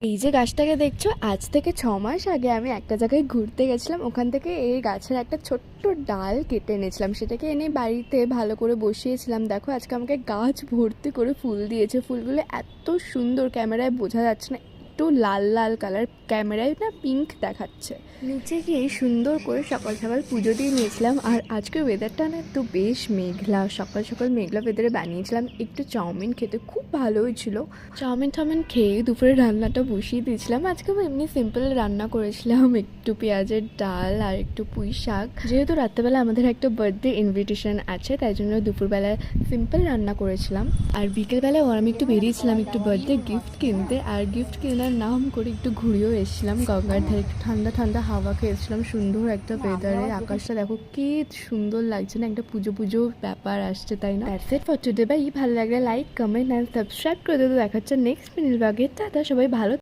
এই যে গাছটাকে দেখছো, আজ থেকে 6 মাস আগে আমি একটা জায়গায় ঘুরতে গেছিলাম। ওখান থেকে এই গাছের একটা ছোট্ট ডাল কেটে এনেছিলাম, সেটাকে এনে বাড়িতে ভালো করে বসিয়েছিলাম। দেখো আজকে আমাকে গাছ ভর্তি করে ফুল দিয়েছে। ফুলগুলো এত সুন্দর, ক্যামেরায় বোঝা যাচ্ছে না, একটু লাল লাল কালার, ক্যামেরায় না পিঙ্ক দেখাচ্ছে। নিচে গিয়ে সুন্দর করে সকাল সকাল পুজো দিয়ে নিয়েছিলাম। আর আজকের ওয়েদারটা না একটু বেশ মেঘলা, সকাল সকাল মেঘলা ওয়েদারে বানিয়েছিলাম একটু চাউমিন, খেতে খুব ভালো হয়েছিল। চাউমিন খেয়ে দুপুরে রান্নাটা বসিয়ে দিয়েছিলাম। আজকে আমি এমনি সিম্পল রান্না করেছিলাম, একটু পেঁয়াজের ডাল আর একটু পুঁই শাক। যেহেতু রাত্রেবেলা আমাদের একটা বার্থডে ইনভিটেশন আছে, তাই জন্য দুপুরবেলায় সিম্পল রান্না করেছিলাম। আর বিকেলবেলাও আমি একটু বেরিয়েছিলাম একটু বার্থডে গিফট কিনতে, আর গিফট কেনার নাম করে একটু ঘুরেও এসেছিলাম গঙ্গার ধারে। একটু ঠান্ডা ঠান্ডা হাওয়া খেয়েছিলাম সুন্দর একটা ওয়েদারে। আকাশটা দেখো কি সুন্দর লাগছে না, একটা পুজো পুজো ব্যাপার আসছে, তাই না? That's it for today. ভাই ভালো লাগলে লাইক, কমেন্ট অ্যান্ড সাবস্ক্রাইব করে দিতে। দেখাচ্ছে নেক্সট মিনিল ব্লগে। টাটা, সবাই ভালো